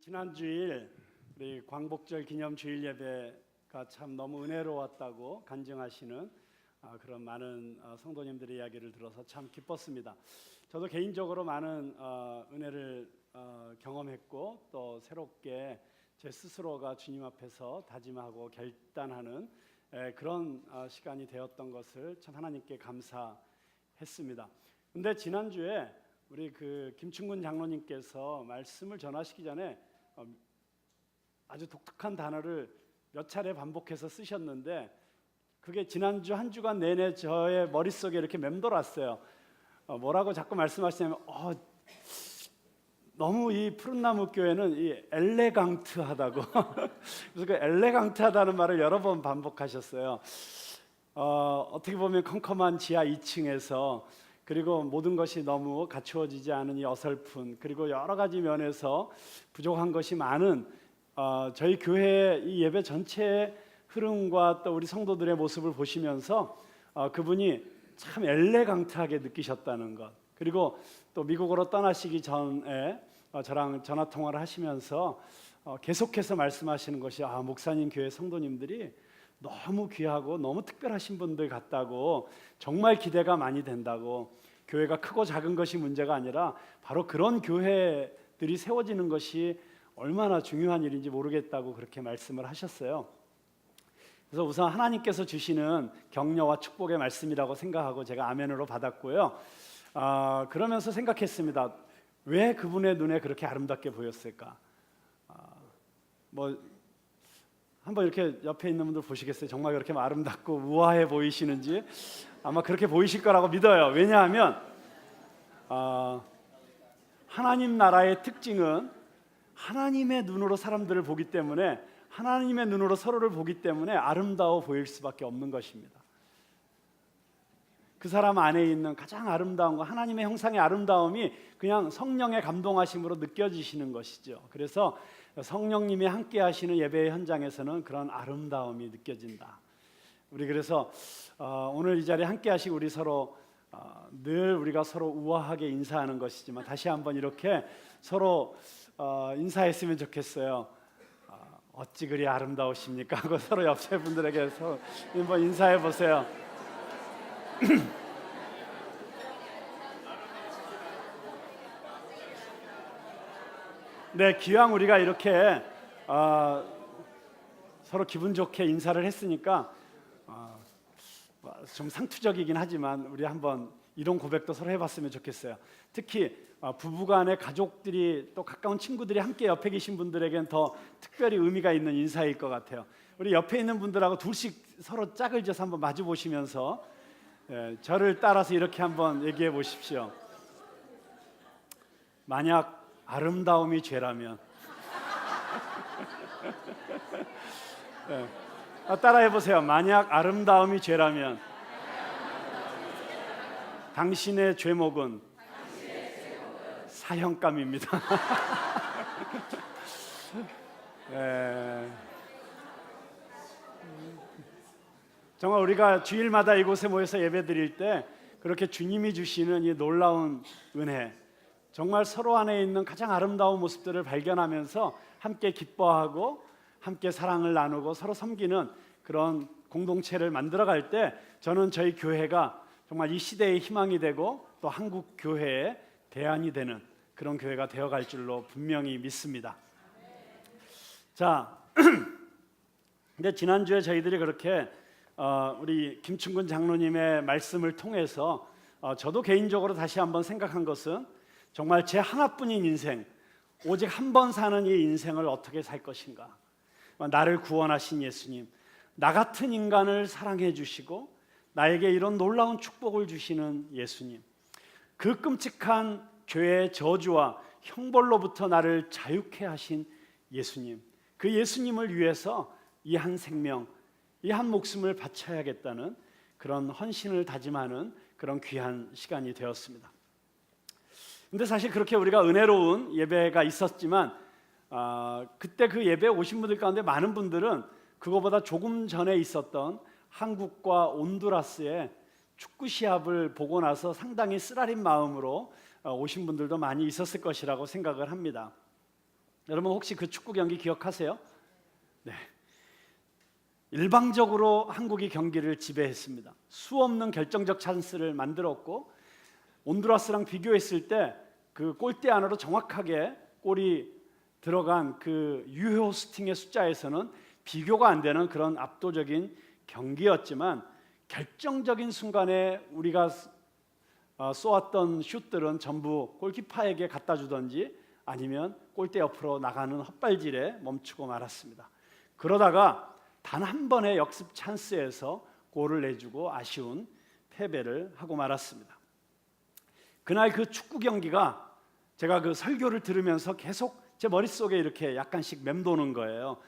지난 주일 우리 광복절 기념 주일 예배가 참 너무 은혜로웠다고 간증하시는 그런 많은 성도님들의 이야기를 들어서 참 기뻤습니다. 저도 개인적으로 많은 은혜를 경험했고 또 새롭게 제 스스로가 주님 앞에서 다짐하고 결단하는 그런 시간이 되었던 것을 참 하나님께 감사했습니다. 근데 지난주에 우리 김충근 장로님께서 말씀을 전하시기 전에 아주 독특한 단어를 몇 차례 반복해서 쓰셨는데 그게 지난주 한 주간 내내 저의 머릿속에 이렇게 맴돌았어요. 뭐라고 자꾸 말씀하시냐면 너무 이 푸른나무 교회는 이 엘레강트하다고 그래서 그 엘레강트하다는 말을 여러 번 반복하셨어요. 어떻게 보면 컴컴한 지하 2층에서 그리고 모든 것이 너무 갖추어지지 않은 이 어설픈 그리고 여러 가지 면에서 부족한 것이 많은 저희 교회의 이 예배 전체의 흐름과 또 우리 성도들의 모습을 보시면서 그분이 참 엘레강트하게 느끼셨다는 것, 그리고 또 미국으로 떠나시기 전에 저랑 전화 통화를 하시면서 계속해서 말씀하시는 것이 목사님 교회 성도님들이 너무 귀하고 너무 특별하신 분들 같다고, 정말 기대가 많이 된다고, 교회가 크고 작은 것이 문제가 아니라 바로 그런 교회들이 세워지는 것이 얼마나 중요한 일인지 모르겠다고 그렇게 말씀을 하셨어요. 그래서 우선 하나님께서 주시는 격려와 축복의 말씀이라고 생각하고 제가 아멘으로 받았고요. 그러면서 생각했습니다. 왜 그분의 눈에 그렇게 아름답게 보였을까? 한번 이렇게 옆에 있는 분들 보시겠어요? 정말 그렇게 아름답고 우아해 보이시는지 아마 그렇게 보이실 거라고 믿어요. 왜냐하면 하나님 나라의 특징은 하나님의 눈으로 사람들을 보기 때문에, 하나님의 눈으로 서로를 보기 때문에 아름다워 보일 수밖에 없는 것입니다. 그 사람 안에 있는 가장 아름다운 거, 하나님의 형상의 아름다움이 그냥 성령의 감동하심으로 느껴지시는 것이죠. 그래서 성령님이 함께 하시는 예배의 현장에서는 그런 아름다움이 느껴진다. 우리 그래서 오늘 이 자리에 함께 하시고 우리 서로 늘 우리가 서로 우아하게 인사하는 것이지만 다시 한번 이렇게 서로 인사했으면 좋겠어요. 어찌 그리 아름다우십니까? 하고 서로 옆에 분들에게 한번 인사해 보세요. 네, 기왕 우리가 이렇게 서로 기분 좋게 인사를 했으니까 좀 상투적이긴 하지만 우리 한번 이런 고백도 서로 해봤으면 좋겠어요. 특히 부부간의 가족들이 또 가까운 친구들이 함께 옆에 계신 분들에겐 더 특별히 의미가 있는 인사일 것 같아요. 우리 옆에 있는 분들하고 둘씩 서로 짝을 져서 한번 마주 보시면서 저를 따라서 이렇게 한번 얘기해 보십시오. 만약 아름다움이 죄라면 따라해 보세요. 만약 아름다움이 죄라면 당신의 죄목은 사형감입니다. 정말 우리가 주일마다 이곳에 모여서 예배드릴 때 그렇게 주님이 주시는 이 놀라운 은혜, 정말 서로 안에 있는 가장 아름다운 모습들을 발견하면서 함께 기뻐하고 함께 사랑을 나누고 서로 섬기는 그런 공동체를 만들어갈 때 저는 저희 교회가 정말 이 시대의 희망이 되고 또 한국 교회의 대안이 되는 그런 교회가 되어갈 줄로 분명히 믿습니다. 자, 근데 지난주에 저희들이 그렇게 우리 김충근 장로님의 말씀을 통해서 저도 개인적으로 다시 한번 생각한 것은 정말 제 하나뿐인 인생, 오직 한 번 사는 이 인생을 어떻게 살 것인가. 나를 구원하신 예수님, 나 같은 인간을 사랑해 주시고 나에게 이런 놀라운 축복을 주시는 예수님, 그 끔찍한 죄의 저주와 형벌로부터 나를 자유케 하신 예수님, 그 예수님을 위해서 이 한 생명, 이 한 목숨을 바쳐야겠다는 그런 헌신을 다짐하는 그런 귀한 시간이 되었습니다. 근데 사실 그렇게 우리가 은혜로운 예배가 있었지만 그때 그 예배에 오신 분들 가운데 많은 분들은 그거보다 조금 전에 있었던 한국과 온두라스의 축구 시합을 보고 나서 상당히 쓰라린 마음으로 오신 분들도 많이 있었을 것이라고 생각을 합니다. 여러분 혹시 그 축구 경기 기억하세요? 네. 일방적으로 한국이 경기를 지배했습니다. 수없는 결정적 찬스를 만들었고 온두라스랑 비교했을 때 그 골대 안으로 정확하게 골이 들어간 그 유효 슈팅의 숫자에서는 비교가 안 되는 그런 압도적인 경기였지만 결정적인 순간에 우리가 쏘았던 슛들은 전부 골키퍼에게 갖다 주던지 아니면 골대 옆으로 나가는 헛발질에 멈추고 말았습니다. 그러다가 단 한 번의 역습 찬스에서 골을 내주고 아쉬운 패배를 하고 말았습니다. 그날 그 축구 경기가 제가 그 설교를 들으면서 계속 제 머릿속에 이렇게 약간씩 맴도는 거예요.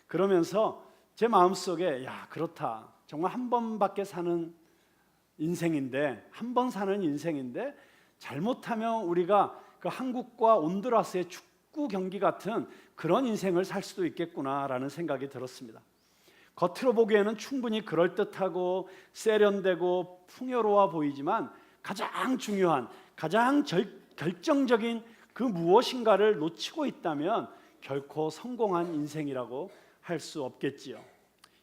그러면서 제 마음속에 야, 그렇다. 정말 한 번밖에 사는 인생인데, 한 번 사는 인생인데 잘못하면 우리가 그 한국과 온두라스의 축구 경기 같은 그런 인생을 살 수도 있겠구나라는 생각이 들었습니다. 겉으로 보기에는 충분히 그럴듯하고 세련되고 풍요로워 보이지만 가장 중요한, 가장 결정적인 그 무엇인가를 놓치고 있다면 결코 성공한 인생이라고 할 수 없겠지요.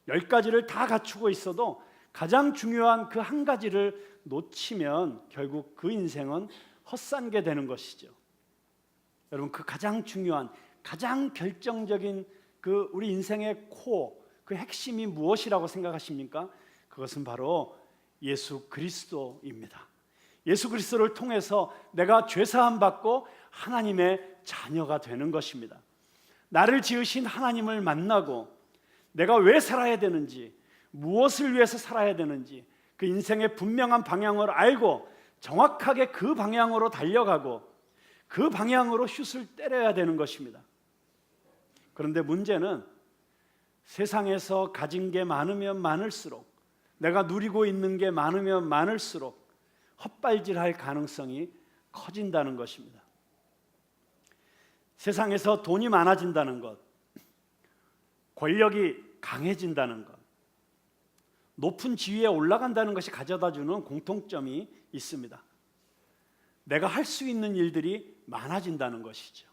10가지를 다 갖추고 있어도 가장 중요한 그 한 가지를 놓치면 결국 그 인생은 헛산 게 되는 것이죠. 여러분, 그 가장 중요한, 가장 결정적인 그 우리 인생의 코어, 그 핵심이 무엇이라고 생각하십니까? 그것은 바로 예수 그리스도입니다. 예수 그리스도를 통해서 내가 죄사함 받고 하나님의 자녀가 되는 것입니다. 나를 지으신 하나님을 만나고 내가 왜 살아야 되는지, 무엇을 위해서 살아야 되는지 그 인생의 분명한 방향을 알고 정확하게 그 방향으로 달려가고 그 방향으로 슛을 때려야 되는 것입니다. 그런데 문제는 세상에서 가진 게 많으면 많을수록, 내가 누리고 있는 게 많으면 많을수록 헛발질할 가능성이 커진다는 것입니다. 세상에서 돈이 많아진다는 것, 권력이 강해진다는 것, 높은 지위에 올라간다는 것이 가져다주는 공통점이 있습니다. 내가 할 수 있는 일들이 많아진다는 것이죠.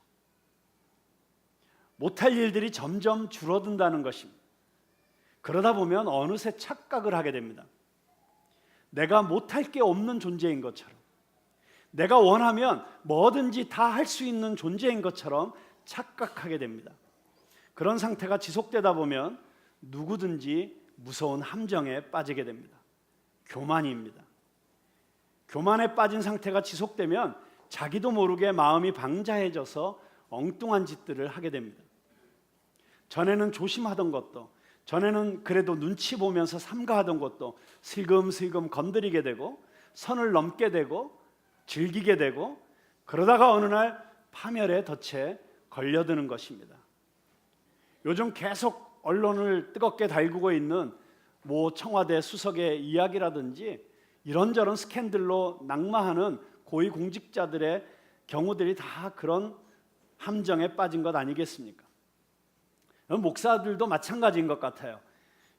못할 일들이 점점 줄어든다는 것입니다. 그러다 보면 어느새 착각을 하게 됩니다. 내가 못할 게 없는 존재인 것처럼, 내가 원하면 뭐든지 다 할 수 있는 존재인 것처럼 착각하게 됩니다. 그런 상태가 지속되다 보면 누구든지 무서운 함정에 빠지게 됩니다. 교만입니다. 교만에 빠진 상태가 지속되면 자기도 모르게 마음이 방자해져서 엉뚱한 짓들을 하게 됩니다. 전에는 조심하던 것도, 전에는 그래도 눈치 보면서 삼가하던 것도 슬금슬금 건드리게 되고 선을 넘게 되고 즐기게 되고, 그러다가 어느 날 파멸의 덫에 걸려드는 것입니다. 요즘 계속 언론을 뜨겁게 달구고 있는 모 청와대 수석의 이야기라든지 이런저런 스캔들로 낙마하는 고위공직자들의 경우들이 다 그런 함정에 빠진 것 아니겠습니까? 목사들도 마찬가지인 것 같아요.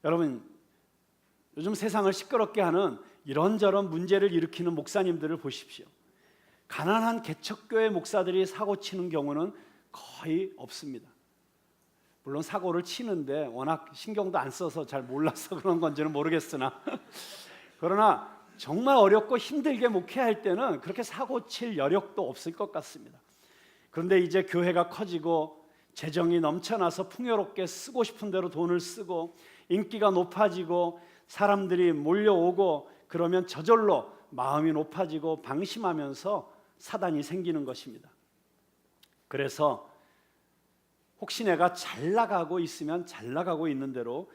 여러분, 요즘 세상을 시끄럽게 하는 이런저런 문제를 일으키는 목사님들을 보십시오. 가난한 개척교회 목사들이 사고 치는 경우는 거의 없습니다. 물론 사고를 치는데 워낙 신경도 안 써서 잘 몰라서 그런 건지는 모르겠으나 그러나 정말 어렵고 힘들게 목회할 때는 그렇게 사고 칠 여력도 없을 것 같습니다. 그런데 이제 교회가 커지고 재정이 넘쳐나서 풍요롭게 쓰고 싶은 대로 돈을 쓰고 인기가 높아지고 사람들이 몰려오고 그러면 저절로 마음이 높아지고 방심하면서 사단이 생기는 것입니다. 그래서 혹시 내가 잘 나가고 있으면 잘 나가고 있는 대로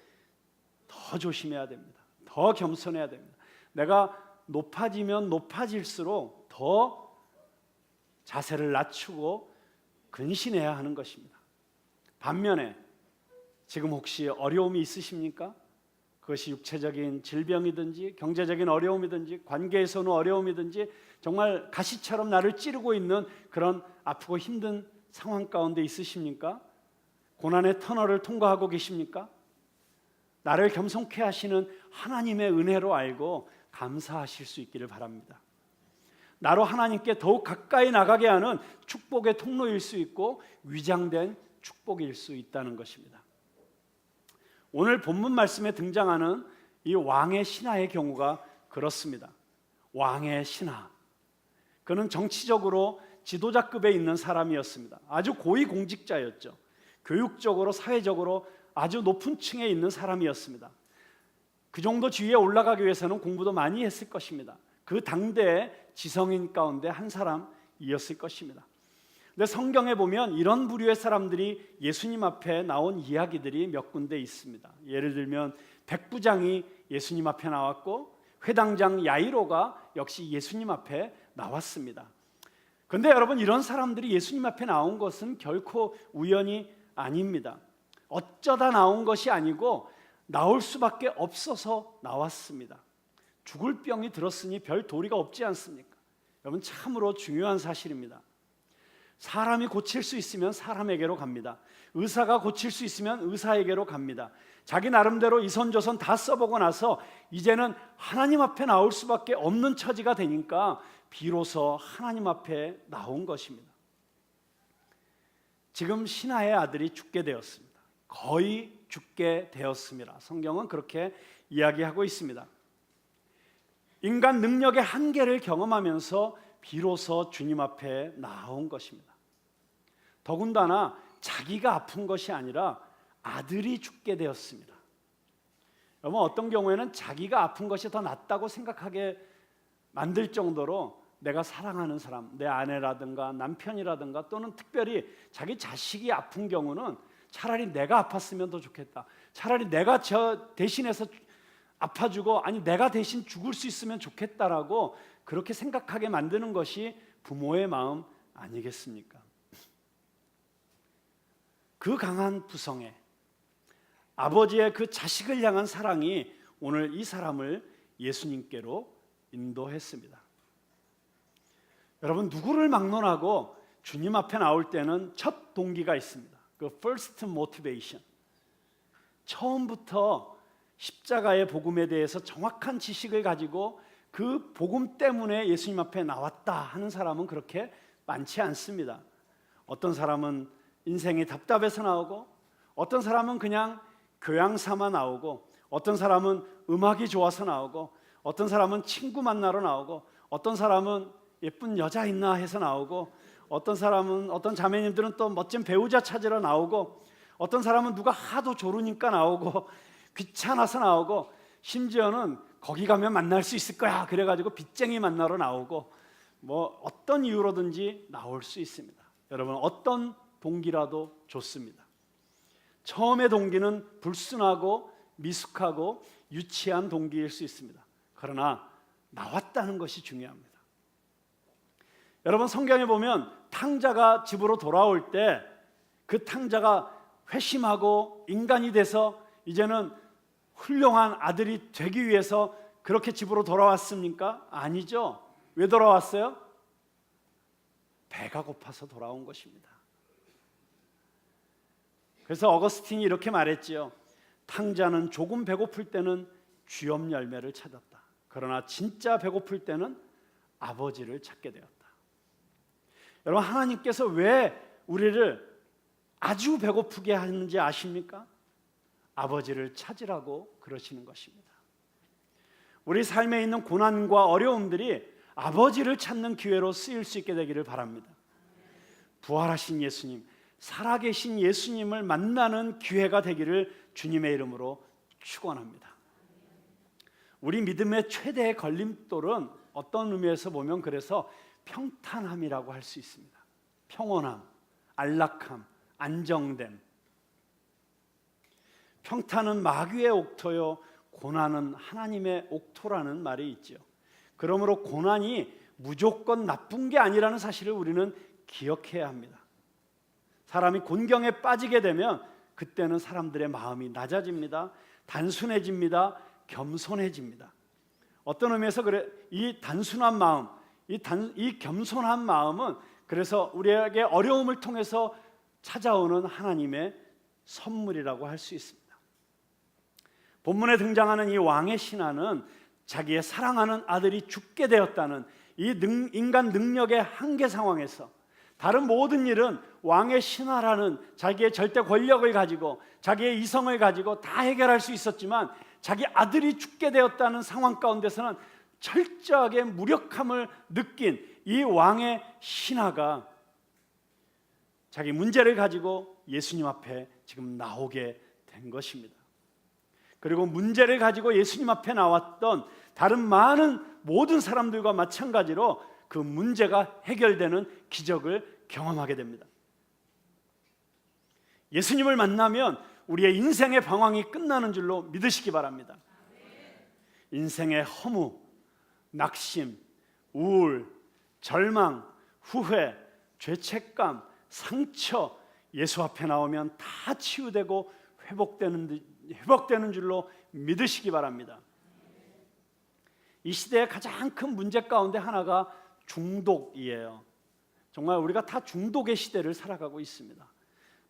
더 조심해야 됩니다. 더 겸손해야 됩니다. 내가 높아지면 높아질수록 더 자세를 낮추고 근신해야 하는 것입니다. 반면에 지금 혹시 어려움이 있으십니까? 그것이 육체적인 질병이든지 경제적인 어려움이든지 관계에서는 어려움이든지 정말 가시처럼 나를 찌르고 있는 그런 아프고 힘든 상황 가운데 있으십니까? 고난의 터널을 통과하고 계십니까? 나를 겸손케 하시는 하나님의 은혜로 알고 감사하실 수 있기를 바랍니다. 나로 하나님께 더욱 가까이 나가게 하는 축복의 통로일 수 있고 위장된 축복일 수 있다는 것입니다. 오늘 본문 말씀에 등장하는 이 왕의 신하의 경우가 그렇습니다. 왕의 신하, 그는 정치적으로 지도자급에 있는 사람이었습니다. 아주 고위공직자였죠. 교육적으로, 사회적으로 아주 높은 층에 있는 사람이었습니다. 그 정도 지위에 올라가기 위해서는 공부도 많이 했을 것입니다. 그 당대의 지성인 가운데 한 사람이었을 것입니다. 근데 성경에 보면 이런 부류의 사람들이 예수님 앞에 나온 이야기들이 몇 군데 있습니다. 예를 들면 백부장이 예수님 앞에 나왔고, 회당장 야이로가 역시 예수님 앞에 나왔습니다. 그런데 여러분, 이런 사람들이 예수님 앞에 나온 것은 결코 우연이 아닙니다. 어쩌다 나온 것이 아니고 나올 수밖에 없어서 나왔습니다. 죽을 병이 들었으니 별 도리가 없지 않습니까? 여러분, 참으로 중요한 사실입니다. 사람이 고칠 수 있으면 사람에게로 갑니다. 의사가 고칠 수 있으면 의사에게로 갑니다. 자기 나름대로 이선저선 다 써보고 나서 이제는 하나님 앞에 나올 수밖에 없는 처지가 되니까 비로소 하나님 앞에 나온 것입니다. 지금 신하의 아들이 죽게 되었습니다. 거의 죽게 되었습니다. 성경은 그렇게 이야기하고 있습니다. 인간 능력의 한계를 경험하면서 비로소 주님 앞에 나온 것입니다. 더군다나 자기가 아픈 것이 아니라 아들이 죽게 되었습니다. 여러분, 어떤 경우에는 자기가 아픈 것이 더 낫다고 생각하게 만들 정도로 내가 사랑하는 사람, 내 아내라든가 남편이라든가 또는 특별히 자기 자식이 아픈 경우는 차라리 내가 아팠으면 더 좋겠다. 차라리 내가 저 대신해서 아파주고, 아니 내가 대신 죽을 수 있으면 좋겠다라고 그렇게 생각하게 만드는 것이 부모의 마음 아니겠습니까? 그 강한 부성애, 아버지의 그 자식을 향한 사랑이 오늘 이 사람을 예수님께로 인도했습니다. 여러분, 누구를 막론하고 주님 앞에 나올 때는 첫 동기가 있습니다. 그 first motivation. 처음부터 십자가의 복음에 대해서 정확한 지식을 가지고 그 복음 때문에 예수님 앞에 나왔다 하는 사람은 그렇게 많지 않습니다. 어떤 사람은 인생이 답답해서 나오고, 어떤 사람은 그냥 교양 삼아 나오고, 어떤 사람은 음악이 좋아서 나오고, 어떤 사람은 친구 만나러 나오고, 어떤 사람은 예쁜 여자 있나 해서 나오고, 어떤 사람은, 어떤 자매님들은 또 멋진 배우자 찾으러 나오고, 어떤 사람은 누가 하도 조르니까 나오고, 귀찮아서 나오고, 심지어는 거기 가면 만날 수 있을 거야 그래가지고 빚쟁이 만나러 나오고, 뭐 어떤 이유로든지 나올 수 있습니다. 여러분, 어떤 동기라도 좋습니다. 처음의 동기는 불순하고 미숙하고 유치한 동기일 수 있습니다. 그러나 나왔다는 것이 중요합니다. 여러분, 성경에 보면 탕자가 집으로 돌아올 때 그 탕자가 회심하고 인간이 돼서 이제는 훌륭한 아들이 되기 위해서 그렇게 집으로 돌아왔습니까? 아니죠. 왜 돌아왔어요? 배가 고파서 돌아온 것입니다. 그래서 어거스틴이 이렇게 말했지요. 탕자는 조금 배고플 때는 쥐엄 열매를 찾았다. 그러나 진짜 배고플 때는 아버지를 찾게 되었다. 여러분, 하나님께서 왜 우리를 아주 배고프게 하는지 아십니까? 아버지를 찾으라고 그러시는 것입니다. 우리 삶에 있는 고난과 어려움들이 아버지를 찾는 기회로 쓰일 수 있게 되기를 바랍니다. 부활하신 예수님, 살아계신 예수님을 만나는 기회가 되기를 주님의 이름으로 축원합니다. 우리 믿음의 최대의 걸림돌은 어떤 의미에서 보면 그래서 평탄함이라고 할 수 있습니다. 평온함, 안락함, 안정됨. 평탄은 마귀의 옥토요, 고난은 하나님의 옥토라는 말이 있죠. 그러므로 고난이 무조건 나쁜 게 아니라는 사실을 우리는 기억해야 합니다. 사람이 곤경에 빠지게 되면 그때는 사람들의 마음이 낮아집니다. 단순해집니다. 겸손해집니다. 어떤 의미에서 그래, 이 단순한 마음, 이 겸손한 마음은 그래서 우리에게 어려움을 통해서 찾아오는 하나님의 선물이라고 할 수 있습니다. 본문에 등장하는 이 왕의 신하는 자기의 사랑하는 아들이 죽게 되었다는 이 인간 능력의 한계 상황에서 다른 모든 일은 왕의 신하라는 자기의 절대 권력을 가지고 자기의 이성을 가지고 다 해결할 수 있었지만 자기 아들이 죽게 되었다는 상황 가운데서는 철저하게 무력함을 느낀 이 왕의 신하가 자기 문제를 가지고 예수님 앞에 지금 나오게 된 것입니다. 그리고 문제를 가지고 예수님 앞에 나왔던 다른 많은 모든 사람들과 마찬가지로 그 문제가 해결되는 기적을 경험하게 됩니다. 예수님을 만나면 우리의 인생의 방황이 끝나는 줄로 믿으시기 바랍니다. 인생의 허무, 낙심, 우울, 절망, 후회, 죄책감, 상처 예수 앞에 나오면 다 치유되고 회복되는 줄로 믿으시기 바랍니다. 이 시대의 가장 큰 문제 가운데 하나가 중독이에요. 정말 우리가 다 중독의 시대를 살아가고 있습니다.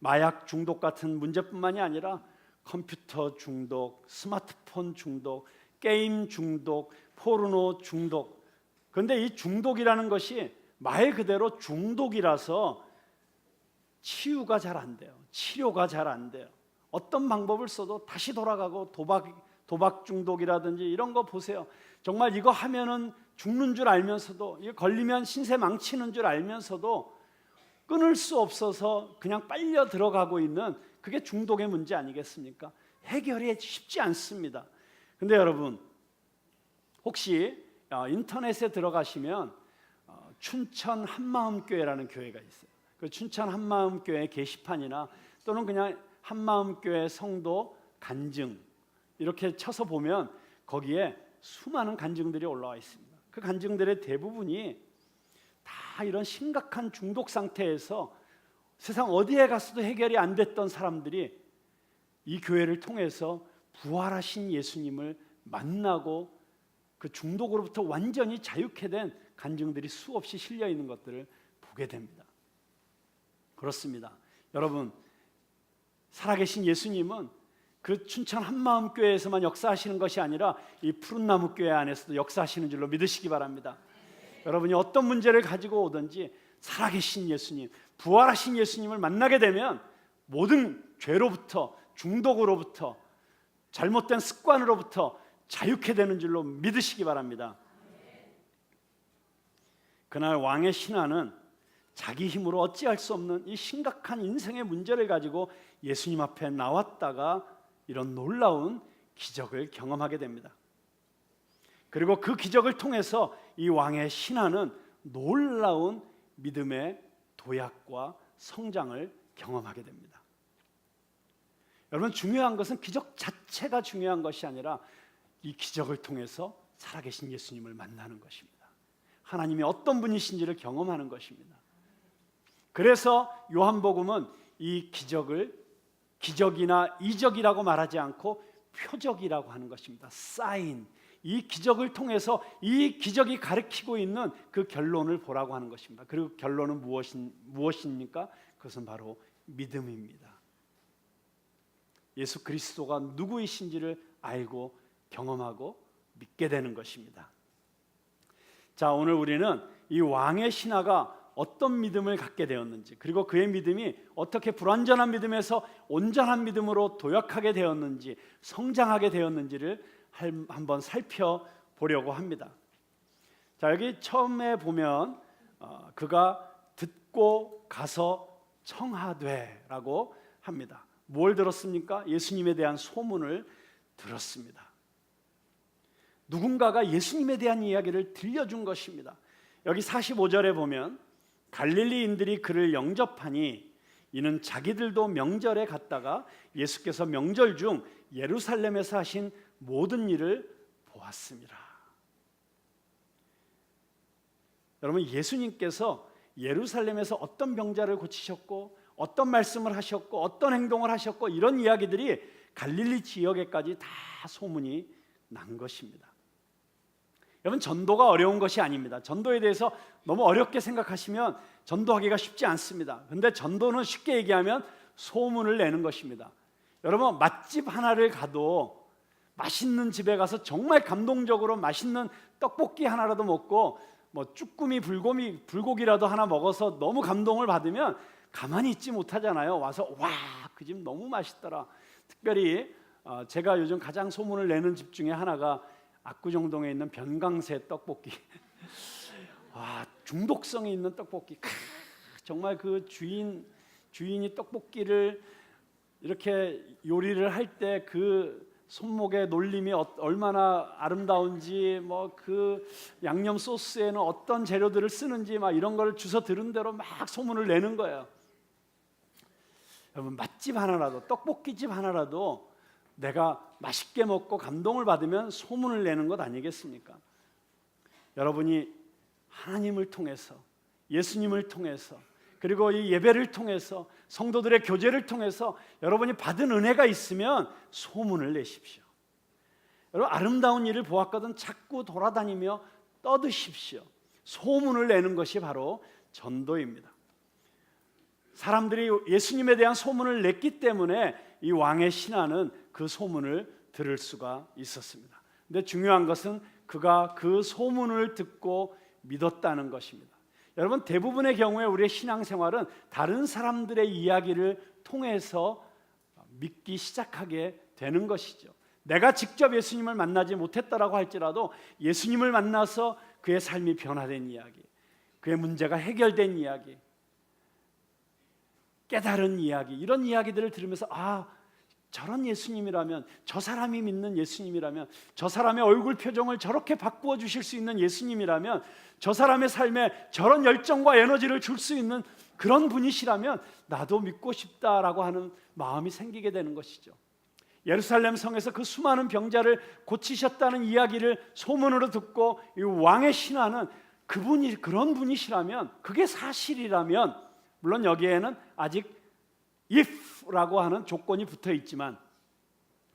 마약 중독 같은 문제뿐만이 아니라 컴퓨터 중독, 스마트폰 중독, 게임 중독, 포르노 중독. 그런데 이 중독이라는 것이 말 그대로 중독이라서 치유가 잘 안 돼요. 치료가 잘 안 돼요. 어떤 방법을 써도 다시 돌아가고 도박 중독이라든지 이런 거 보세요. 정말 이거 하면은 죽는 줄 알면서도, 이거 걸리면 신세 망치는 줄 알면서도 끊을 수 없어서 그냥 빨려 들어가고 있는, 그게 중독의 문제 아니겠습니까? 해결이 쉽지 않습니다. 근데 여러분, 혹시 인터넷에 들어가시면 춘천 한마음교회라는 교회가 있어요. 그 춘천 한마음교회 게시판이나 또는 그냥 한마음교회 성도 간증 이렇게 쳐서 보면 거기에 수많은 간증들이 올라와 있습니다. 그 간증들의 대부분이 다 이런 심각한 중독 상태에서 세상 어디에 갔어도 해결이 안 됐던 사람들이 이 교회를 통해서 부활하신 예수님을 만나고 그 중독으로부터 완전히 자유케 된 간증들이 수없이 실려 있는 것들을 보게 됩니다. 그렇습니다. 여러분, 살아계신 예수님은 그 춘천 한마음교회에서만 역사하시는 것이 아니라 이 푸른나무 교회 안에서도 역사하시는 줄로 믿으시기 바랍니다. 여러분이 어떤 문제를 가지고 오든지 살아계신 예수님, 부활하신 예수님을 만나게 되면 모든 죄로부터, 중독으로부터, 잘못된 습관으로부터 자유케 되는 줄로 믿으시기 바랍니다. 그날 왕의 신하는 자기 힘으로 어찌할 수 없는 이 심각한 인생의 문제를 가지고 예수님 앞에 나왔다가 이런 놀라운 기적을 경험하게 됩니다. 그리고 그 기적을 통해서 이 왕의 신하는 놀라운 믿음의 도약과 성장을 경험하게 됩니다. 여러분, 중요한 것은 기적 자체가 중요한 것이 아니라 이 기적을 통해서 살아계신 예수님을 만나는 것입니다. 하나님이 어떤 분이신지를 경험하는 것입니다. 그래서 요한복음은 이 기적을 기적이나 이적이라고 말하지 않고 표적이라고 하는 것입니다. 사인. 이 기적을 통해서 이 기적이 가리키고 있는 그 결론을 보라고 하는 것입니다. 그리고 결론은 무엇입니까? 그것은 바로 믿음입니다. 예수 그리스도가 누구이신지를 알고 경험하고 믿게 되는 것입니다. 자, 오늘 우리는 이 왕의 신하가 어떤 믿음을 갖게 되었는지, 그리고 그의 믿음이 어떻게 불완전한 믿음에서 온전한 믿음으로 도약하게 되었는지, 성장하게 되었는지를 한번 살펴보려고 합니다. 자, 여기 처음에 보면 그가 듣고 가서 청하되라고 합니다. 뭘 들었습니까? 예수님에 대한 소문을 들었습니다. 누군가가 예수님에 대한 이야기를 들려준 것입니다. 여기 45절에 보면 갈릴리인들이 그를 영접하니 이는 자기들도 명절에 갔다가 예수께서 명절 중 예루살렘에서 하신 모든 일을 보았습니다. 여러분, 예수님께서 예루살렘에서 어떤 병자를 고치셨고 어떤 말씀을 하셨고 어떤 행동을 하셨고 이런 이야기들이 갈릴리 지역에까지 다 소문이 난 것입니다. 여러분, 전도가 어려운 것이 아닙니다. 전도에 대해서 너무 어렵게 생각하시면 전도하기가 쉽지 않습니다. 그런데 전도는 쉽게 얘기하면 소문을 내는 것입니다. 여러분, 맛집 하나를 가도 맛있는 집에 가서 정말 감동적으로 맛있는 떡볶이 하나라도 먹고 뭐 쭈꾸미 불고기라도 하나 먹어서 너무 감동을 받으면 가만히 있지 못하잖아요. 와서 와, 그 집 너무 맛있더라. 특별히 제가 요즘 가장 소문을 내는 집 중에 하나가 압구정동에 있는 변강세 떡볶이. 와, 중독성이 있는 떡볶이. 정말 그 주인이 떡볶이를 이렇게 요리를 할 때 그 손목의 놀림이 얼마나 아름다운지, 뭐 그 양념 소스에는 어떤 재료들을 쓰는지 막 이런 걸 주워 들은 대로 막 소문을 내는 거예요. 여러분, 맛집 하나라도, 떡볶이집 하나라도 내가 맛있게 먹고 감동을 받으면 소문을 내는 것 아니겠습니까? 여러분이 하나님을 통해서, 예수님을 통해서, 그리고 이 예배를 통해서, 성도들의 교제를 통해서 여러분이 받은 은혜가 있으면 소문을 내십시오. 여러분, 아름다운 일을 보았거든 자꾸 돌아다니며 떠드십시오. 소문을 내는 것이 바로 전도입니다. 사람들이 예수님에 대한 소문을 냈기 때문에 이 왕의 신하는 그 소문을 들을 수가 있었습니다. 근데 중요한 것은 그가 그 소문을 듣고 믿었다는 것입니다. 여러분, 대부분의 경우에 우리의 신앙생활은 다른 사람들의 이야기를 통해서 믿기 시작하게 되는 것이죠. 내가 직접 예수님을 만나지 못했다라고 할지라도 예수님을 만나서 그의 삶이 변화된 이야기, 그의 문제가 해결된 이야기, 깨달은 이야기, 이런 이야기들을 들으면서 저런 예수님이라면, 저 사람이 믿는 예수님이라면, 저 사람의 얼굴 표정을 저렇게 바꾸어 주실 수 있는 예수님이라면, 저 사람의 삶에 저런 열정과 에너지를 줄 수 있는 그런 분이시라면 나도 믿고 싶다라고 하는 마음이 생기게 되는 것이죠. 예루살렘 성에서 그 수많은 병자를 고치셨다는 이야기를 소문으로 듣고 이 왕의 신하는 그분이 그런 분이시라면, 그게 사실이라면, 물론 여기에는 아직 if라고 하는 조건이 붙어 있지만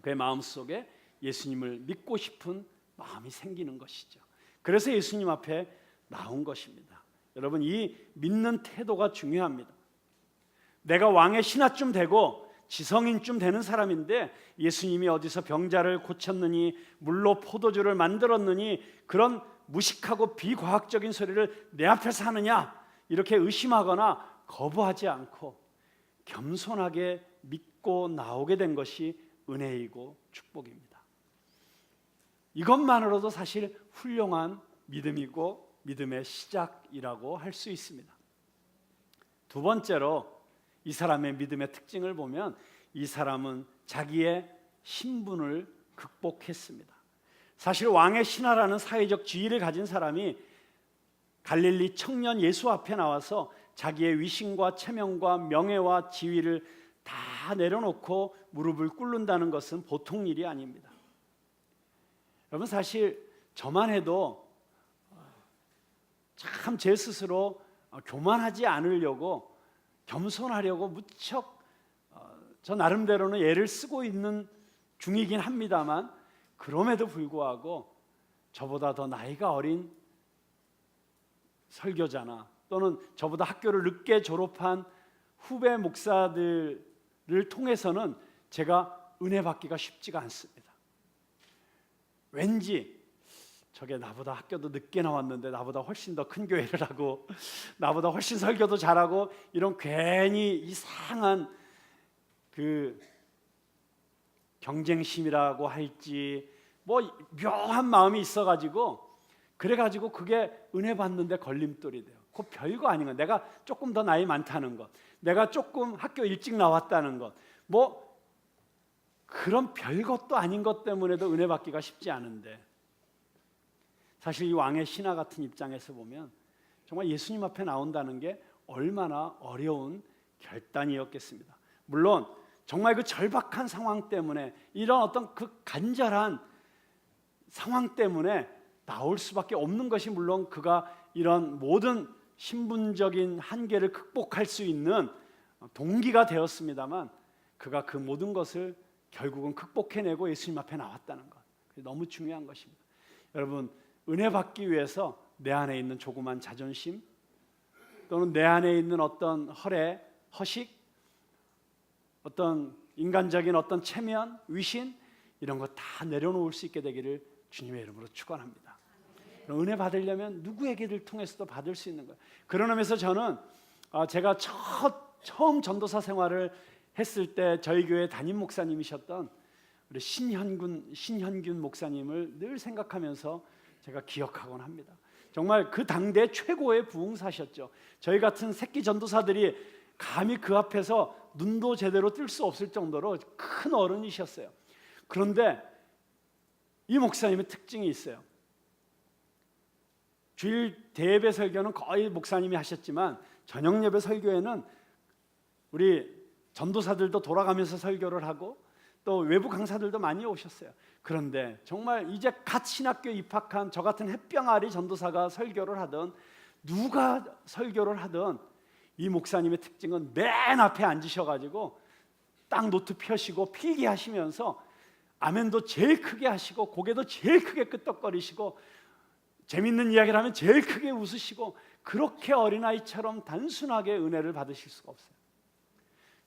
그의 마음속에 예수님을 믿고 싶은 마음이 생기는 것이죠. 그래서 예수님 앞에 나온 것입니다. 여러분, 이 믿는 태도가 중요합니다. 내가 왕의 신하쯤 되고 지성인쯤 되는 사람인데 예수님이 어디서 병자를 고쳤느니, 물로 포도주를 만들었느니, 그런 무식하고 비과학적인 소리를 내 앞에서 하느냐, 이렇게 의심하거나 거부하지 않고 겸손하게 믿고 나오게 된 것이 은혜이고 축복입니다. 이것만으로도 사실 훌륭한 믿음이고 믿음의 시작이라고 할 수 있습니다. 두 번째로 이 사람의 믿음의 특징을 보면 이 사람은 자기의 신분을 극복했습니다. 사실 왕의 신하라는 사회적 지위를 가진 사람이 갈릴리 청년 예수 앞에 나와서 자기의 위신과 체면과 명예와 지위를 다 내려놓고 무릎을 꿇는다는 것은 보통 일이 아닙니다. 여러분, 사실 저만 해도 참 제 스스로 교만하지 않으려고, 겸손하려고 무척 저 나름대로는 애를 쓰고 있는 중이긴 합니다만, 그럼에도 불구하고 저보다 더 나이가 어린 설교자나 또는 저보다 학교를 늦게 졸업한 후배 목사들을 통해서는 제가 은혜 받기가 쉽지가 않습니다. 왠지 저게 나보다 학교도 늦게 나왔는데 나보다 훨씬 더 큰 교회를 하고 나보다 훨씬 설교도 잘하고, 이런 괜히 이상한 그 경쟁심이라고 할지 뭐 묘한 마음이 있어가지고, 그래가지고 그게 은혜 받는데 걸림돌이 돼요. 그 별거 아닌 것, 내가 조금 더 나이 많다는 것, 내가 조금 학교 일찍 나왔다는 것, 뭐 그런 별것도 아닌 것 때문에도 은혜 받기가 쉽지 않은데, 사실 이 왕의 신하 같은 입장에서 보면 정말 예수님 앞에 나온다는 게 얼마나 어려운 결단이었겠습니다. 물론 정말 그 절박한 상황 때문에, 이런 어떤 그 간절한 상황 때문에 나올 수밖에 없는 것이, 물론 그가 이런 모든 신분적인 한계를 극복할 수 있는 동기가 되었습니다만, 그가 그 모든 것을 결국은 극복해내고 예수님 앞에 나왔다는 것, 너무 중요한 것입니다. 여러분, 은혜 받기 위해서 내 안에 있는 조그만 자존심 또는 내 안에 있는 어떤 허식, 어떤 인간적인 어떤 체면, 위신, 이런 거 다 내려놓을 수 있게 되기를 주님의 이름으로 축원합니다. 은혜 받으려면 누구에게를 통해서도 받을 수 있는 거예요. 그런 의미에서 저는 제가 처음 전도사 생활을 했을 때 저희 교회 담임 목사님이셨던 우리 신현균 목사님을 늘 생각하면서 제가 기억하곤 합니다. 정말 그 당대 최고의 부흥사셨죠. 저희 같은 새끼 전도사들이 감히 그 앞에서 눈도 제대로 뜰 수 없을 정도로 큰 어른이셨어요. 그런데 이 목사님의 특징이 있어요. 주일 대예배 설교는 거의 목사님이 하셨지만 저녁 예배 설교에는 우리 전도사들도 돌아가면서 설교를 하고 또 외부 강사들도 많이 오셨어요. 그런데 정말 이제 갓 신학교에 입학한 저 같은 햇병아리 전도사가 설교를 하든 누가 설교를 하든 이 목사님의 특징은 맨 앞에 앉으셔가지고 딱 노트 펴시고 필기하시면서 아멘도 제일 크게 하시고 고개도 제일 크게 끄덕거리시고 재밌는 이야기를 하면 제일 크게 웃으시고 그렇게 어린아이처럼 단순하게 은혜를 받으실 수가 없어요.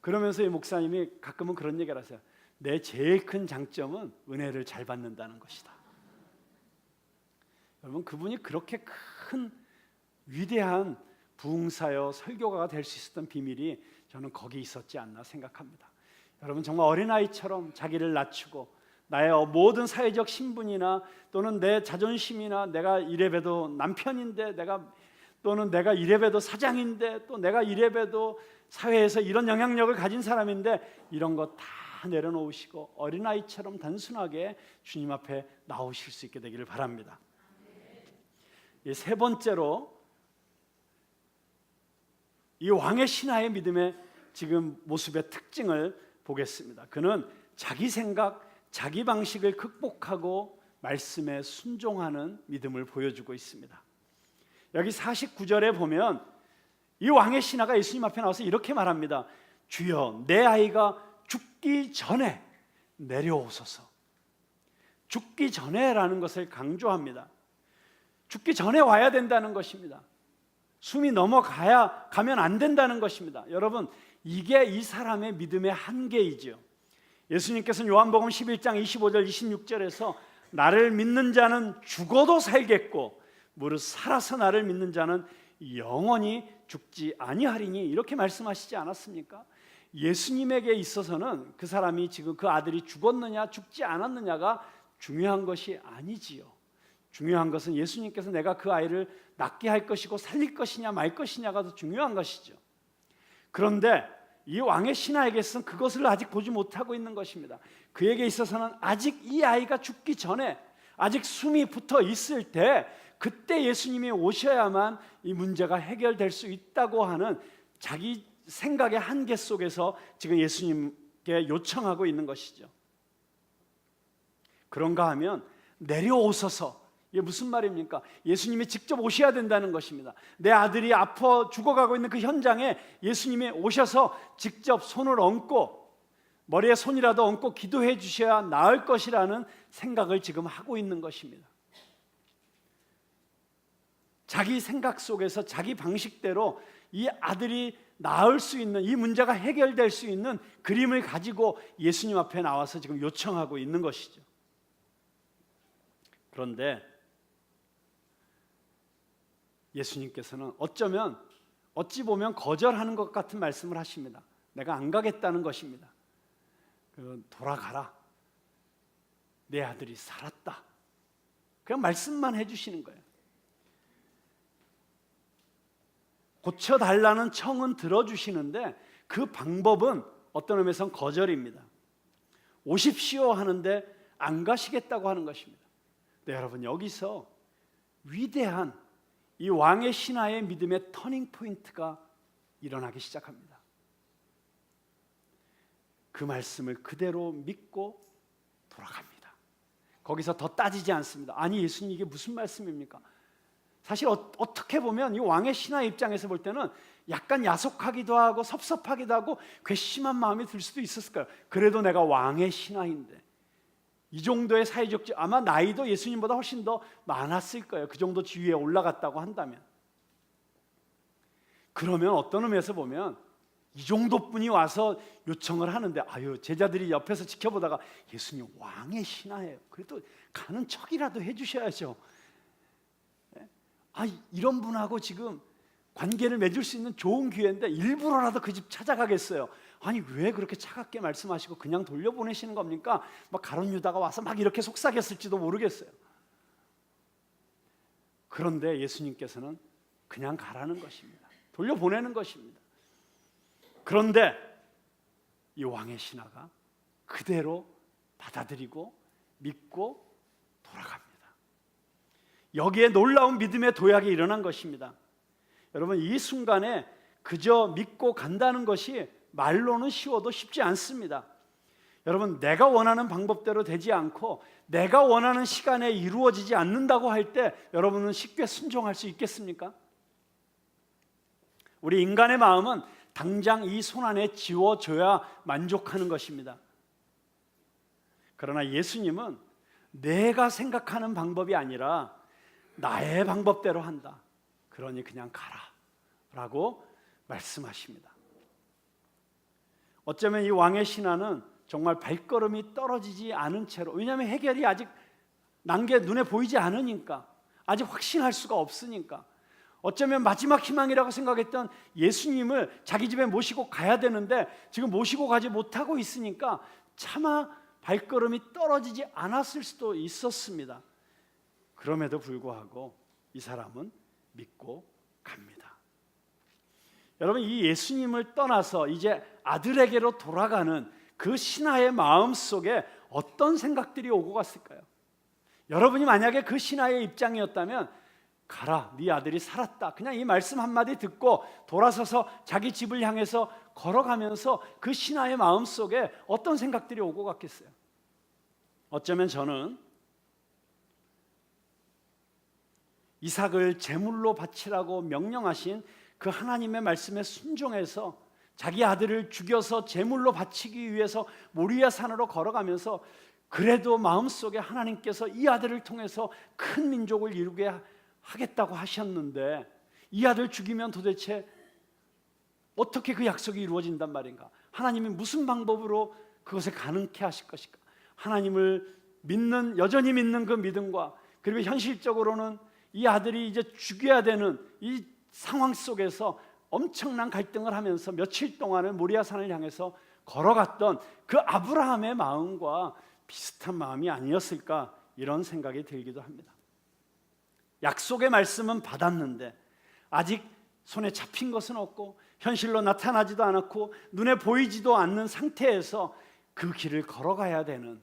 그러면서 이 목사님이 가끔은 그런 얘기를 하세요. 내 제일 큰 장점은 은혜를 잘 받는다는 것이다. 여러분, 그분이 그렇게 큰 위대한 부흥사요 설교가가 될 수 있었던 비밀이 저는 거기 있었지 않나 생각합니다. 여러분, 정말 어린아이처럼 자기를 낮추고 나의 모든 사회적 신분이나 또는 내 자존심이나 내가 이래봬도 남편인데 또는 내가 이래봬도 사장인데 또 내가 이래봬도 사회에서 이런 영향력을 가진 사람인데 이런 거 다 내려놓으시고 어린아이처럼 단순하게 주님 앞에 나오실 수 있게 되기를 바랍니다. 세 번째로 이 왕의 신하의 믿음의 지금 모습의 특징을 보겠습니다. 그는 자기 생각, 자기 방식을 극복하고 말씀에 순종하는 믿음을 보여주고 있습니다. 여기 49절에 보면 이 왕의 신하가 예수님 앞에 나와서 이렇게 말합니다. 주여, 내 아이가 죽기 전에 내려오소서. 죽기 전에라는 것을 강조합니다. 죽기 전에 와야 된다는 것입니다. 숨이 가면 안 된다는 것입니다. 여러분, 이게 이 사람의 믿음의 한계이죠. 예수님께서는 요한복음 11장 25절 26절에서 나를 믿는 자는 죽어도 살겠고 무릇 살아서 나를 믿는 자는 영원히 죽지 아니하리니 이렇게 말씀하시지 않았습니까? 예수님에게 있어서는 그 사람이 지금 그 아들이 죽었느냐 죽지 않았느냐가 중요한 것이 아니지요. 중요한 것은 예수님께서 내가 그 아이를 낫게 할 것이고 살릴 것이냐 말 것이냐가 더 중요한 것이죠. 그런데 이 왕의 신하에게서는 그것을 아직 보지 못하고 있는 것입니다. 그에게 있어서는 아직 이 아이가 죽기 전에 아직 숨이 붙어 있을 때 그때 예수님이 오셔야만 이 문제가 해결될 수 있다고 하는 자기 생각의 한계 속에서 지금 예수님께 요청하고 있는 것이죠. 그런가 하면 내려오소서. 이게 무슨 말입니까? 예수님이 직접 오셔야 된다는 것입니다. 내 아들이 아파 죽어가고 있는 그 현장에 예수님이 오셔서 직접 손을 얹고 머리에 손이라도 얹고 기도해 주셔야 나을 것이라는 생각을 지금 하고 있는 것입니다. 자기 생각 속에서 자기 방식대로 이 아들이 나을 수 있는, 이 문제가 해결될 수 있는 그림을 가지고 예수님 앞에 나와서 지금 요청하고 있는 것이죠. 그런데 예수님께서는 어찌 보면 거절하는 것 같은 말씀을 하십니다. 내가 안 가겠다는 것입니다. 돌아가라. 내 아들이 살았다. 그냥 말씀만 해주시는 거예요. 고쳐달라는 청은 들어주시는데 그 방법은 어떤 의미에서는 거절입니다. 오십시오 하는데 안 가시겠다고 하는 것입니다. 네, 여러분, 여기서 위대한 이 왕의 신하의 믿음의 터닝 포인트가 일어나기 시작합니다. 그 말씀을 그대로 믿고 돌아갑니다. 거기서 더 따지지 않습니다. 아니, 예수님 이게 무슨 말씀입니까? 사실 어떻게 보면 이 왕의 신하의 입장에서 볼 때는 약간 야속하기도 하고 섭섭하기도 하고 괘씸한 마음이 들 수도 있었을 거예요. 그래도 내가 왕의 신하인데 이 정도의 사회적 아마 나이도 예수님보다 훨씬 더 많았을 거예요. 그 정도 지위에 올라갔다고 한다면. 그러면 어떤 의미에서 보면 이 정도뿐이 와서 요청을 하는데 제자들이 옆에서 지켜보다가 예수님 왕의 신하예요. 그래도 가는 척이라도 해주셔야죠. 이런 분하고 지금 관계를 맺을 수 있는 좋은 기회인데 일부러라도 그 집 찾아가겠어요. 아니 왜 그렇게 차갑게 말씀하시고 그냥 돌려보내시는 겁니까? 막 가룟 유다가 와서 막 이렇게 속삭였을지도 모르겠어요. 그런데 예수님께서는 그냥 가라는 것입니다. 돌려보내는 것입니다. 그런데 이 왕의 신하가 그대로 받아들이고 믿고 돌아갑니다. 여기에 놀라운 믿음의 도약이 일어난 것입니다. 여러분, 이 순간에 그저 믿고 간다는 것이 말로는 쉬워도 쉽지 않습니다. 여러분, 내가 원하는 방법대로 되지 않고 내가 원하는 시간에 이루어지지 않는다고 할 때 여러분은 쉽게 순종할 수 있겠습니까? 우리 인간의 마음은 당장 이 손안에 지워져야 만족하는 것입니다. 그러나 예수님은 내가 생각하는 방법이 아니라 나의 방법대로 한다. 그러니 그냥 가라 라고 말씀하십니다. 어쩌면 이 왕의 신하는 정말 발걸음이 떨어지지 않은 채로, 왜냐하면 해결이 아직 난 게 눈에 보이지 않으니까, 아직 확신할 수가 없으니까, 어쩌면 마지막 희망이라고 생각했던 예수님을 자기 집에 모시고 가야 되는데 지금 모시고 가지 못하고 있으니까 차마 발걸음이 떨어지지 않았을 수도 있었습니다. 그럼에도 불구하고 이 사람은 믿고 갑니다. 여러분, 이 예수님을 떠나서 이제 아들에게로 돌아가는 그 신하의 마음 속에 어떤 생각들이 오고 갔을까요? 여러분이 만약에 그 신하의 입장이었다면 가라, 네 아들이 살았다, 그냥 이 말씀 한마디 듣고 돌아서서 자기 집을 향해서 걸어가면서 그 신하의 마음 속에 어떤 생각들이 오고 갔겠어요? 어쩌면 저는 이삭을 제물로 바치라고 명령하신 그 하나님의 말씀에 순종해서 자기 아들을 죽여서 제물로 바치기 위해서 모리아 산으로 걸어가면서 그래도 마음속에 하나님께서 이 아들을 통해서 큰 민족을 이루게 하겠다고 하셨는데 이 아들 죽이면 도대체 어떻게 그 약속이 이루어진단 말인가? 하나님이 무슨 방법으로 그것을 가능케 하실 것일까? 하나님을 믿는, 여전히 믿는 그 믿음과, 그리고 현실적으로는 이 아들이 이제 죽여야 되는 이 상황 속에서 엄청난 갈등을 하면서 며칠 동안을 모리아산을 향해서 걸어갔던 그 아브라함의 마음과 비슷한 마음이 아니었을까, 이런 생각이 들기도 합니다. 약속의 말씀은 받았는데 아직 손에 잡힌 것은 없고 현실로 나타나지도 않았고 눈에 보이지도 않는 상태에서 그 길을 걸어가야 되는,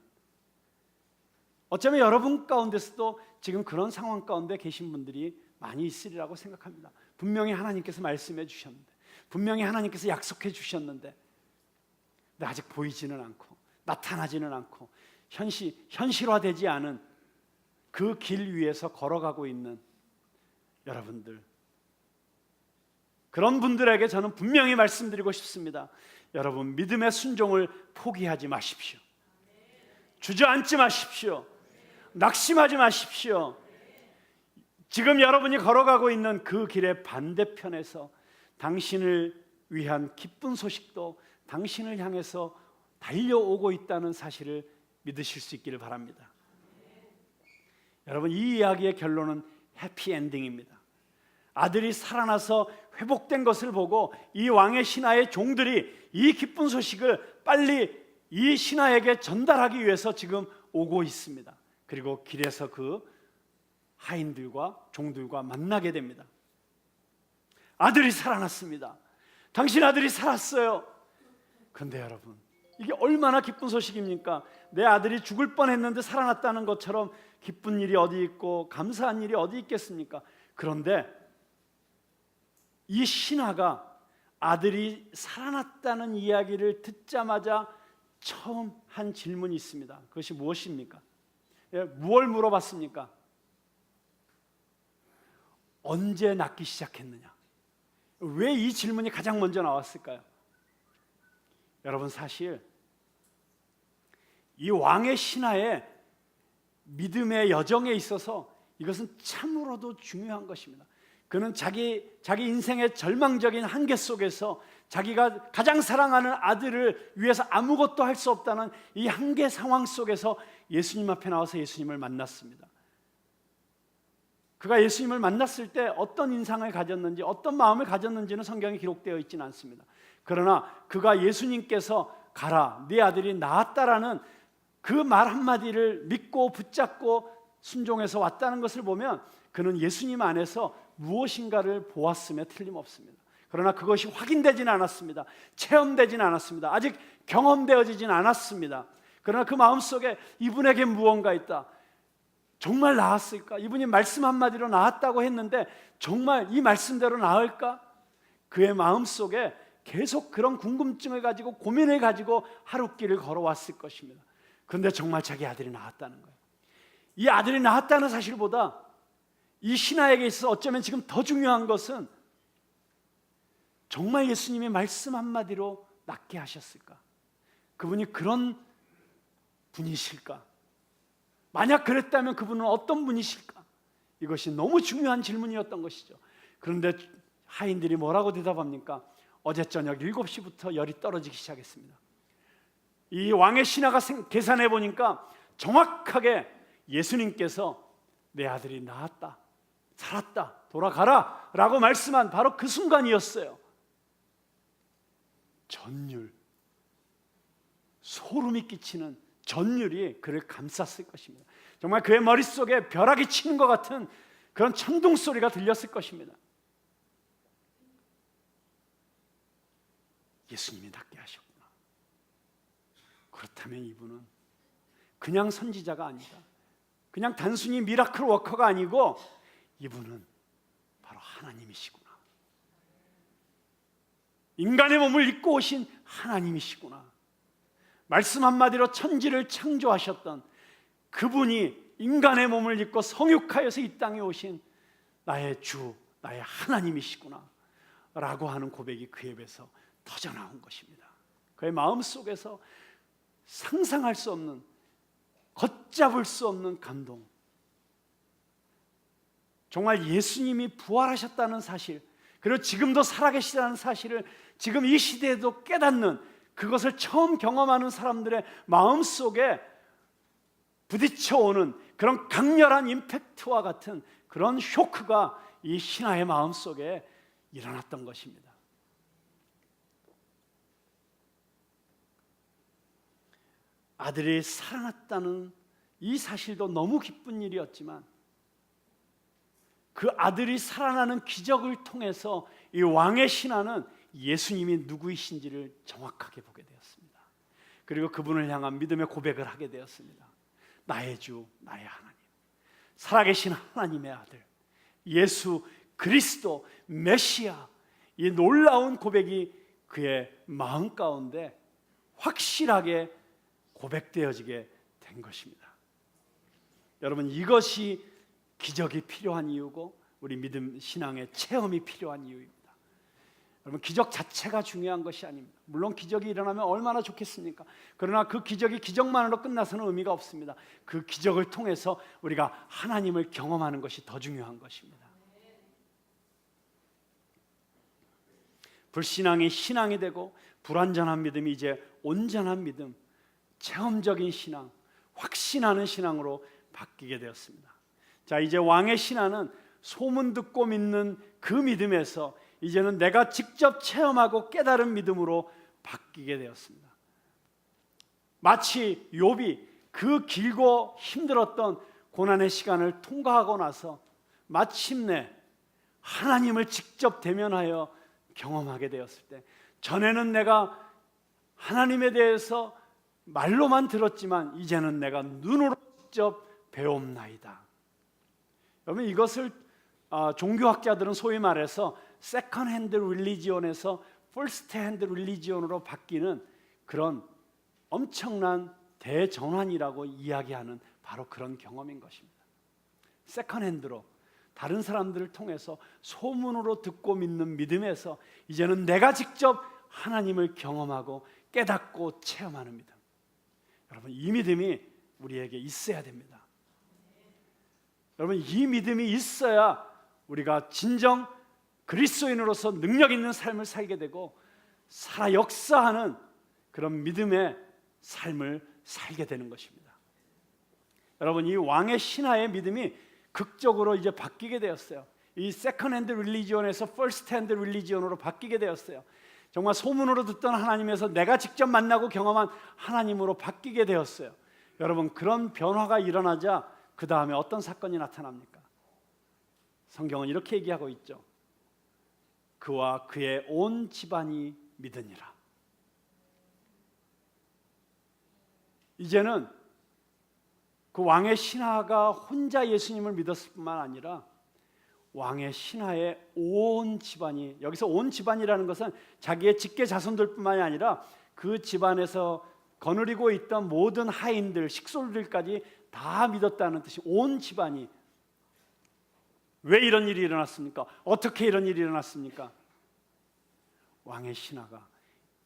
어쩌면 여러분 가운데서도 지금 그런 상황 가운데 계신 분들이 많이 있으리라고 생각합니다. 분명히 하나님께서 말씀해 주셨는데, 분명히 하나님께서 약속해 주셨는데 근데 아직 보이지는 않고 나타나지는 않고 현실화되지 않은 그 길 위에서 걸어가고 있는 여러분들, 그런 분들에게 저는 분명히 말씀드리고 싶습니다. 여러분, 믿음의 순종을 포기하지 마십시오. 주저앉지 마십시오. 낙심하지 마십시오. 지금 여러분이 걸어가고 있는 그 길의 반대편에서 당신을 위한 기쁜 소식도 당신을 향해서 달려오고 있다는 사실을 믿으실 수 있기를 바랍니다. 여러분, 이 이야기의 결론은 해피엔딩입니다. 아들이 살아나서 회복된 것을 보고 이 왕의 신하의 종들이 이 기쁜 소식을 빨리 이 신하에게 전달하기 위해서 지금 오고 있습니다. 그리고 길에서 그 하인들과 종들과 만나게 됩니다. 아들이 살아났습니다. 당신 아들이 살았어요. 그런데 여러분, 이게 얼마나 기쁜 소식입니까? 내 아들이 죽을 뻔했는데 살아났다는 것처럼 기쁜 일이 어디 있고 감사한 일이 어디 있겠습니까? 그런데 이 신하가 아들이 살아났다는 이야기를 듣자마자 처음 한 질문이 있습니다. 그것이 무엇입니까? 무엇을 물어봤습니까? 언제 낳기 시작했느냐? 왜 이 질문이 가장 먼저 나왔을까요? 여러분, 사실 이 왕의 신하의 믿음의 여정에 있어서 이것은 참으로도 중요한 것입니다. 그는 자기 인생의 절망적인 한계 속에서 자기가 가장 사랑하는 아들을 위해서 아무것도 할 수 없다는 이 한계 상황 속에서 예수님 앞에 나와서 예수님을 만났습니다. 그가 예수님을 만났을 때 어떤 인상을 가졌는지, 어떤 마음을 가졌는지는 성경에 기록되어 있지는 않습니다. 그러나 그가 예수님께서 가라, 네 아들이 나았다라는 그 말 한마디를 믿고 붙잡고 순종해서 왔다는 것을 보면 그는 예수님 안에서 무엇인가를 보았음에 틀림없습니다. 그러나 그것이 확인되지는 않았습니다. 체험되지는 않았습니다. 아직 경험되어지진 않았습니다. 그러나 그 마음속에 이분에게 무언가 있다. 정말 나았을까? 이분이 말씀 한마디로 나았다고 했는데 정말 이 말씀대로 나을까? 그의 마음속에 계속 그런 궁금증을 가지고 고민을 가지고 하룻길을 걸어왔을 것입니다. 그런데 정말 자기 아들이 나았다는 거예요. 이 아들이 나았다는 사실보다 이 신하에게 있어서 어쩌면 지금 더 중요한 것은 정말 예수님이 말씀 한마디로 낫게 하셨을까? 그분이 그런 분이실까? 만약 그랬다면 그분은 어떤 분이실까? 이것이 너무 중요한 질문이었던 것이죠. 그런데 하인들이 뭐라고 대답합니까? 어제 저녁 7시부터 열이 떨어지기 시작했습니다. 이 왕의 신하가 계산해 보니까 정확하게 예수님께서 내 아들이 나았다, 살았다, 돌아가라 라고 말씀한 바로 그 순간이었어요. 전율, 소름이 끼치는 전율이 그를 감쌌을 것입니다. 정말 그의 머릿속에 벼락이 치는 것 같은 그런 천둥 소리가 들렸을 것입니다. 예수님이 낫게 하셨구나. 그렇다면 이분은 그냥 선지자가 아니다. 그냥 단순히 미라클 워커가 아니고 이분은 바로 하나님이시구나. 인간의 몸을 입고 오신 하나님이시구나. 말씀 한마디로 천지를 창조하셨던 그분이 인간의 몸을 입고 성육하여서 이 땅에 오신 나의 주, 나의 하나님이시구나 라고 하는 고백이 그의 입에서 터져나온 것입니다. 그의 마음속에서 상상할 수 없는, 걷잡을 수 없는 감동. 정말 예수님이 부활하셨다는 사실, 그리고 지금도 살아계시다는 사실을 지금 이 시대에도 깨닫는, 그것을 처음 경험하는 사람들의 마음속에 부딪혀오는 그런 강렬한 임팩트와 같은 그런 쇼크가 이 신하의 마음속에 일어났던 것입니다. 아들이 살아났다는 이 사실도 너무 기쁜 일이었지만 그 아들이 살아나는 기적을 통해서 이 왕의 신하는 예수님이 누구이신지를 정확하게 보게 되었습니다. 그리고 그분을 향한 믿음의 고백을 하게 되었습니다. 나의 주, 나의 하나님, 살아계신 하나님의 아들 예수 그리스도 메시아, 이 놀라운 고백이 그의 마음 가운데 확실하게 고백되어지게 된 것입니다. 여러분, 이것이 기적이 필요한 이유고 우리 믿음 신앙의 체험이 필요한 이유입니다. 여러분, 기적 자체가 중요한 것이 아닙니다. 물론 기적이 일어나면 얼마나 좋겠습니까? 그러나 그 기적이 기적만으로 끝나서는 의미가 없습니다. 그 기적을 통해서 우리가 하나님을 경험하는 것이 더 중요한 것입니다. 불신앙이 신앙이 되고 불완전한 믿음이 이제 온전한 믿음, 체험적인 신앙, 확신하는 신앙으로 바뀌게 되었습니다. 자, 이제 왕의 신하는 소문 듣고 믿는 그 믿음에서 이제는 내가 직접 체험하고 깨달은 믿음으로 바뀌게 되었습니다. 마치 욥이 그 길고 힘들었던 고난의 시간을 통과하고 나서 마침내 하나님을 직접 대면하여 경험하게 되었을 때, 전에는 내가 하나님에 대해서 말로만 들었지만 이제는 내가 눈으로 직접 배움나이다. 여러분, 이것을 종교학자들은 소위 말해서 세컨 핸드 릴리지온에서 퍼스트 핸드 릴리지온으로 바뀌는 그런 엄청난 대전환이라고 이야기하는 바로 그런 경험인 것입니다. 세컨 핸드로 다른 사람들을 통해서 소문으로 듣고 믿는 믿음에서 이제는 내가 직접 하나님을 경험하고 깨닫고 체험하는 믿음. 여러분, 이 믿음이 우리에게 있어야 됩니다. 여러분, 이 믿음이 있어야 우리가 진정 그리스도인으로서 능력 있는 삶을 살게 되고 살아 역사하는 그런 믿음의 삶을 살게 되는 것입니다. 여러분, 이 왕의 신하의 믿음이 극적으로 이제 바뀌게 되었어요. 이 세컨 핸드 릴리지온에서 퍼스트 핸드 릴리지온으로 바뀌게 되었어요. 정말 소문으로 듣던 하나님에서 내가 직접 만나고 경험한 하나님으로 바뀌게 되었어요. 여러분, 그런 변화가 일어나자 그 다음에 어떤 사건이 나타납니까? 성경은 이렇게 얘기하고 있죠. 그와 그의 온 집안이 믿으니라. 이제는 그 왕의 신하가 혼자 예수님을 믿었을 뿐만 아니라 왕의 신하의 온 집안이, 여기서 온 집안이라는 것은 자기의 직계 자손들뿐만이 아니라 그 집안에서 거느리고 있던 모든 하인들, 식솔들까지 다 믿었다는 뜻이, 온 집안이. 왜 이런 일이 일어났습니까? 어떻게 이런 일이 일어났습니까? 왕의 신하가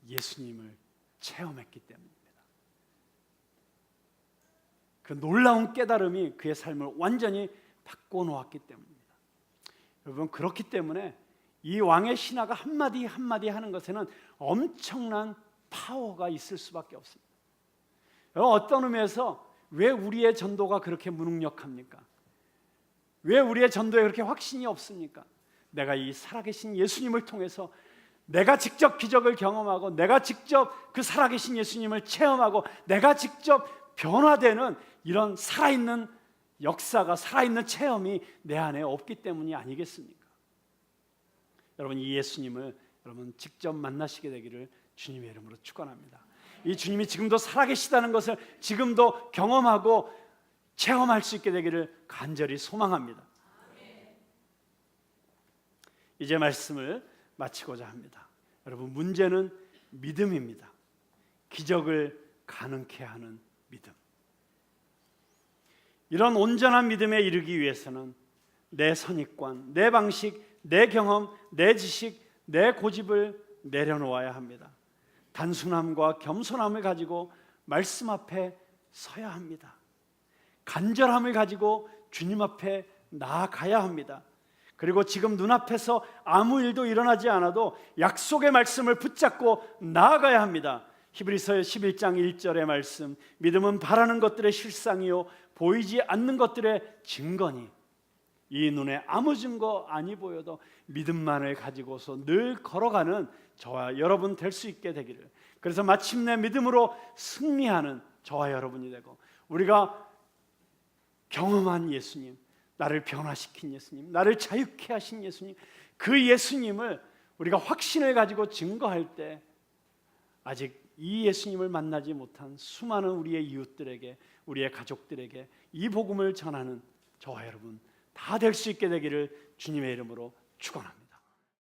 예수님을 체험했기 때문입니다. 그 놀라운 깨달음이 그의 삶을 완전히 바꿔놓았기 때문입니다. 여러분, 그렇기 때문에 이 왕의 신하가 한마디 한마디 하는 것에는 엄청난 파워가 있을 수밖에 없습니다. 여러분, 어떤 의미에서 왜 우리의 전도가 그렇게 무능력합니까? 왜 우리의 전도에 그렇게 확신이 없습니까? 내가 이 살아계신 예수님을 통해서 내가 직접 기적을 경험하고 내가 직접 그 살아계신 예수님을 체험하고 내가 직접 변화되는 이런 살아있는 역사가, 살아있는 체험이 내 안에 없기 때문이 아니겠습니까? 여러분, 이 예수님을 여러분 직접 만나시게 되기를 주님의 이름으로 축원합니다. 이 주님이 지금도 살아계시다는 것을 지금도 경험하고 체험할 수 있게 되기를 간절히 소망합니다. 이제 말씀을 마치고자 합니다. 여러분, 문제는 믿음입니다. 기적을 가능케 하는 믿음. 이런 온전한 믿음에 이르기 위해서는 내 선입관, 내 방식, 내 경험, 내 지식, 내 고집을 내려놓아야 합니다. 단순함과 겸손함을 가지고 말씀 앞에 서야 합니다. 간절함을 가지고 주님 앞에 나아가야 합니다. 그리고 지금 눈앞에서 아무 일도 일어나지 않아도 약속의 말씀을 붙잡고 나아가야 합니다. 히브리서 11장 1절의 말씀, 믿음은 바라는 것들의 실상이요 보이지 않는 것들의 증거니, 이 눈에 아무 증거 아니 보여도 믿음만을 가지고서 늘 걸어가는 저와 여러분 될 수 있게 되기를, 그래서 마침내 믿음으로 승리하는 저와 여러분이 되고, 우리가 경험한 예수님, 나를 변화시킨 예수님, 나를 자유케 하신 예수님, 그 예수님을 우리가 확신을 가지고 증거할 때 아직 이 예수님을 만나지 못한 수많은 우리의 이웃들에게, 우리의 가족들에게 이 복음을 전하는 저와 여러분 다 될 수 있게 되기를 주님의 이름으로 축원합니다.